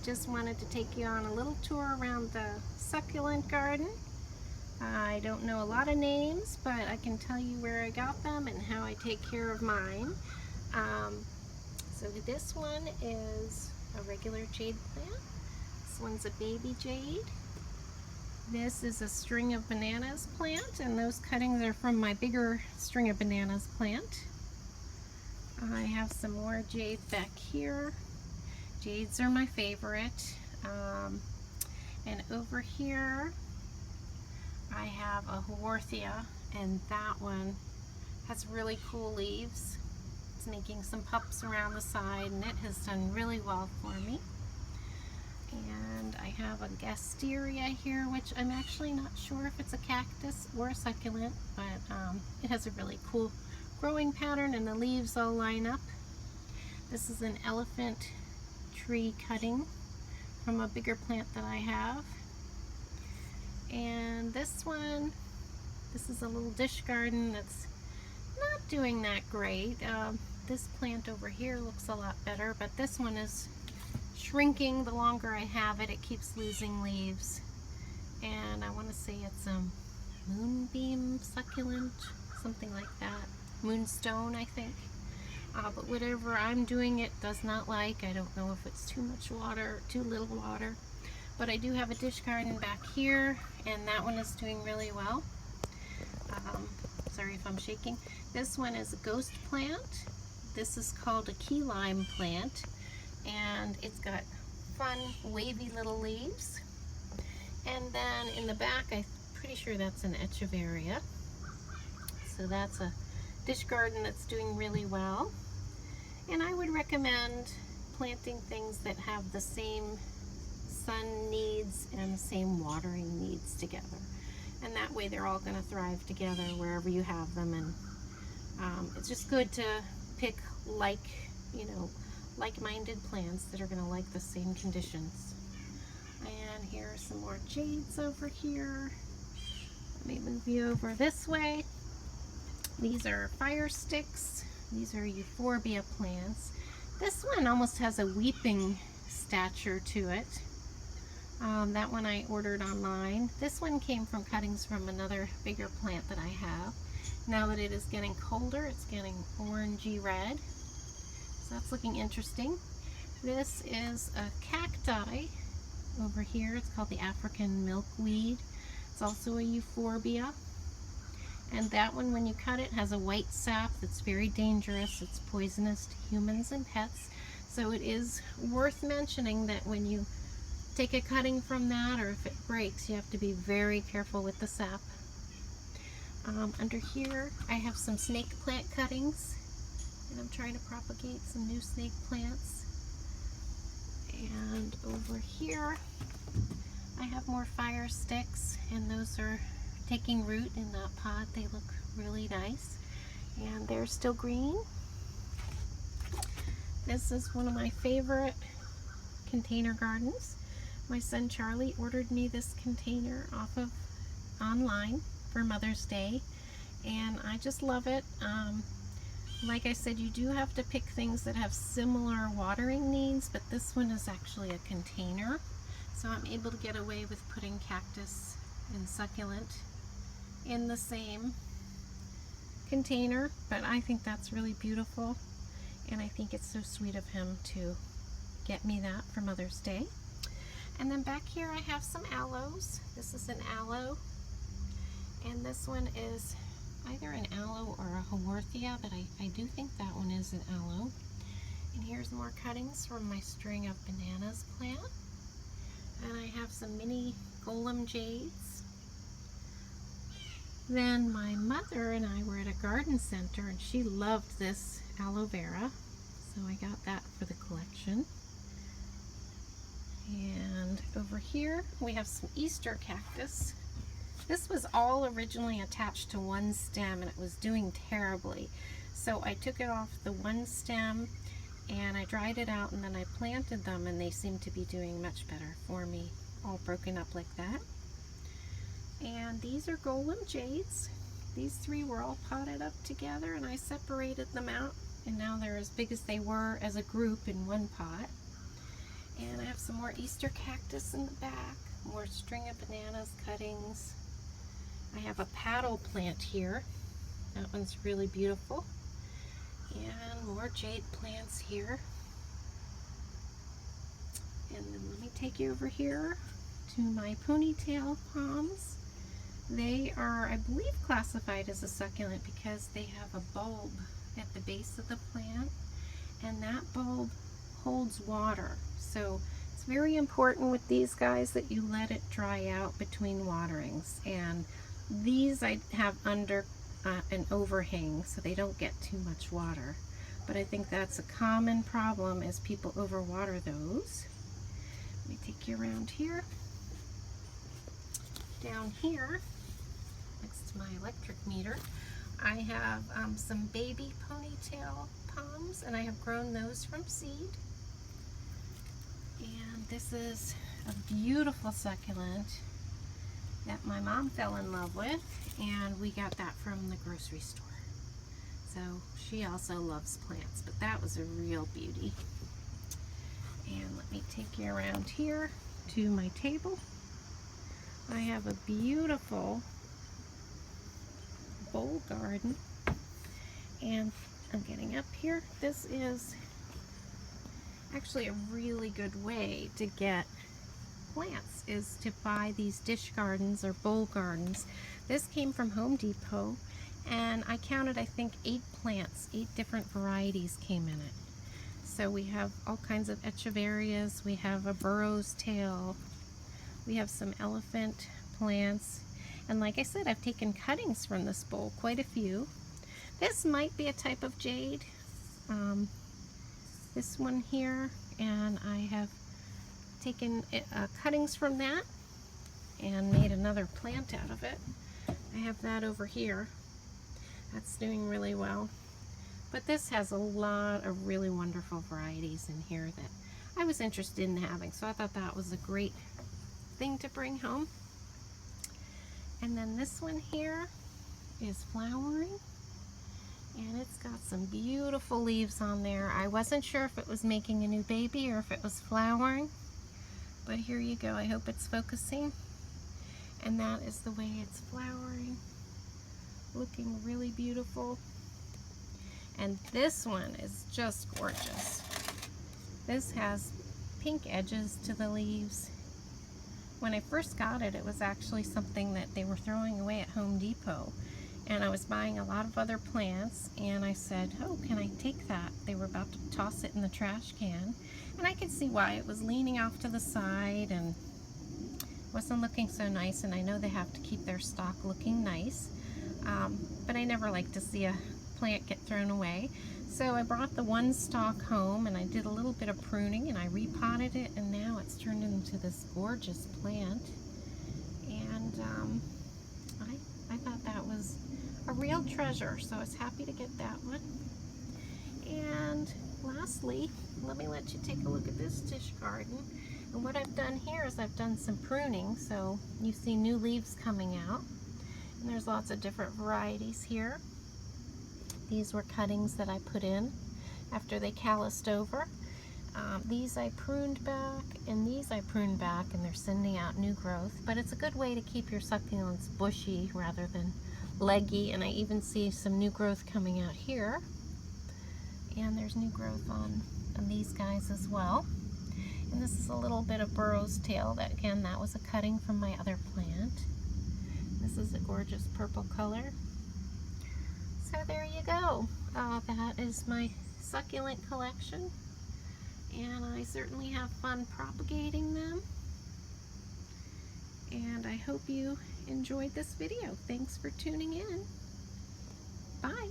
just wanted to take you on a little tour around the succulent garden. I don't know a lot of names, but I can tell you where I got them and how I take care of mine. So this one is a regular jade plant. This one's a baby jade. This is a string of bananas plant, and those cuttings are from my bigger string of bananas plant. I have some more jade back here. Jades are my favorite. And over here I have a Haworthia, and that one has really cool leaves. It's making some pups around the side, and it has done really well for me. And I have a Gasteria here, which I'm actually not sure if it's a cactus or a succulent, but it has a really cool growing pattern, and the leaves all line up. This is an elephant tree cutting from a bigger plant that I have. And this one, this is a little dish garden that's not doing that great. This plant over here looks a lot better, but this one is shrinking the longer I have it. It keeps losing leaves. And I want to say it's a moonbeam succulent, something like that. Moonstone, I think. But whatever I'm doing, it does not like. I don't know if it's too much water or too little water. But I do have a dish garden back here, and that one is doing really well. Sorry if I'm shaking. This one is a ghost plant. This is called a key lime plant, and it's got fun wavy little leaves. And then in the back, I'm pretty sure that's an echeveria. So that's a dish garden that's doing really well. And I would recommend planting things that have the same sun needs and the same watering needs together, and that way they're all going to thrive together wherever you have them. And it's just good to pick like-minded plants that are going to like the same conditions. And here are some more jades over here. Let me move you over this way. These are fire sticks. These are euphorbia plants. This one almost has a weeping stature to it. That one I ordered online. This one came from cuttings from another bigger plant that I have. Now that it is getting colder, it's getting orangey red. So that's looking interesting. This is a cacti over here. It's called the African milkweed. It's also a euphorbia. And that one, when you cut it, has a white sap that's very dangerous. It's poisonous to humans and pets. So it is worth mentioning that when you take a cutting from that, or if it breaks, you have to be very careful with the sap. Under here, I have some snake plant cuttings, and I'm trying to propagate some new snake plants. And over here, I have more fire sticks, and those are taking root in that pot. They look really nice, and they're still green. This is one of my favorite container gardens. My son Charlie ordered me this container off of online for Mother's Day, and I just love it. Like I said, you do have to pick things that have similar watering needs, but this one is actually a container, so I'm able to get away with putting cactus and succulent in the same container. But I think that's really beautiful, and I think it's so sweet of him to get me that for Mother's Day. And then back here I have some aloes. This is an aloe, and this one is either an aloe or a Haworthia, but I do think that one is an aloe. And here's more cuttings from my string of bananas plant. And I have some mini Golem Jades. Then my mother and I were at a garden center, and she loved this Aloe Vera, so I got that for the collection. And over here we have some Easter cactus. This was all originally attached to one stem, and it was doing terribly. So I took it off the one stem and I dried it out, and then I planted them, and they seem to be doing much better for me, all broken up like that. And these are Golem Jades. These three were all potted up together, and I separated them out, and now they're as big as they were as a group in one pot. And I have some more Easter cactus in the back, more string of bananas cuttings. I have a paddle plant here. That one's really beautiful. And more jade plants here. And then let me take you over here to my ponytail palms. They are, I believe, classified as a succulent because they have a bulb at the base of the plant, and that bulb holds water. So it's very important with these guys that you let it dry out between waterings. And these I have under an overhang so they don't get too much water. But I think that's a common problem as people overwater those. Let me take you around here. Down here, next to my electric meter, I have some baby ponytail palms, and I have grown those from seed. And this is a beautiful succulent that my mom fell in love with, and we got that from the grocery store. So she also loves plants, but that was a real beauty. And let me take you around here to my table. I have a beautiful bowl garden, and I'm getting up here. This is actually a really good way to get plants, is to buy these dish gardens or bowl gardens. This came from Home Depot, and I counted, I think, 8 plants, 8 different varieties came in it. So we have all kinds of echeverias, we have a burro's tail, we have some elephant plants, and like I said, I've taken cuttings from this bowl, quite a few. This might be a type of jade, this one here, and I have taken cuttings from that and made another plant out of it. I have that over here. That's doing really well. But this has a lot of really wonderful varieties in here that I was interested in having, so I thought that was a great thing to bring home. And then this one here is flowering, and it's got some beautiful leaves on there. I wasn't sure if it was making a new baby or if it was flowering, but here you go. I hope it's focusing. And that is the way it's flowering, looking really beautiful. And this one is just gorgeous. This has pink edges to the leaves. When I first got it, it was actually something that they were throwing away at Home Depot. And I was buying a lot of other plants, and I said, oh, can I take that? They were about to toss it in the trash can. And I could see why. It was leaning off to the side and wasn't looking so nice, and I know they have to keep their stock looking nice. But I never like to see a plant get thrown away. So I brought the one stalk home, and I did a little bit of pruning, and I repotted it, and now it's turned into this gorgeous plant. And I thought that was a real treasure, so I was happy to get that one. And lastly, let me let you take a look at this dish garden. And what I've done here is I've done some pruning, so you see new leaves coming out. And there's lots of different varieties here. These were cuttings that I put in after they calloused over. These I pruned back, and these I pruned back, and they're sending out new growth. But it's a good way to keep your succulents bushy rather than leggy. And I even see some new growth coming out here. And there's new growth on these guys as well. And this is a little bit of burro's tail. That, again, that was a cutting from my other plant. This is a gorgeous purple color. So there you go. That is my succulent collection, and I certainly have fun propagating them. And I hope you enjoyed this video. Thanks for tuning in. Bye.